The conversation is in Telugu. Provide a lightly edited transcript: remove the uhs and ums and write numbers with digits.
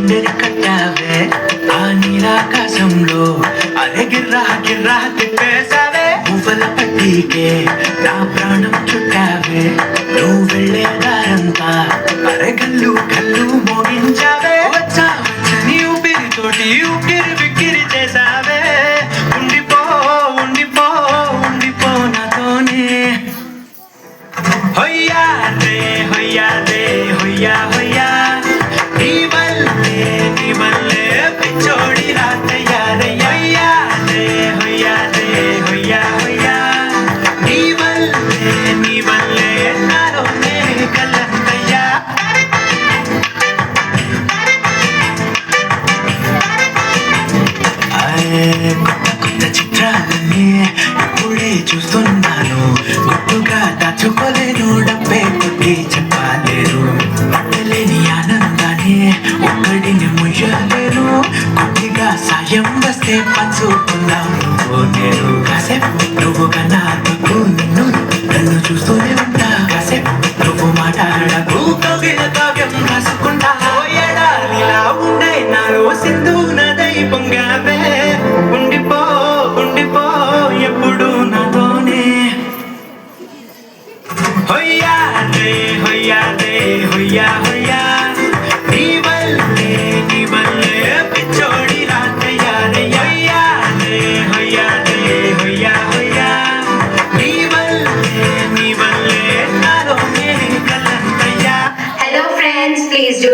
గుండెని కట్టావే ఆ నీలాకాశంలో అరే గిర్రా గిర్రా తిప్పేశావే పువ్వుల పట్టికే నా ప్రాణం చుట్టావే నువ్వు వెళ్ళే దారంతా అరే గల్లు గల్లు మోగించావే వచ్చా వచ్చని ఊపిరితోటి ఊపిరి బిక్కిరి చేశావే ఉండిపో ఉండిపో ఉండిపో నాతోనే హొయ్యా రే హొయ్యా రే హొయ్యా హొయ్యా నీ వల్లే పిచ్చోడి రాతయ్యారయ్యా రే హొయ్యా రే హొయ్యా హొయ్యా నీ వల్లే నాలోనే కలంతయ్యా కొత్త కొత్త చిత్రాలన్నీ ఇప్పుడే చూస్తున్నాను గుట్టుగా దాచుకోలేను డబ్బే కొట్టి చెప్పలేరు పట్టలేని ఆనందాన్ని ఒక్కడిని ముయ్యలేను కొద్దిగా సాయం వస్తే పంచుకుందాం నువ్వు నేను కాసేపు నువ్వుగా నాకు నిన్ను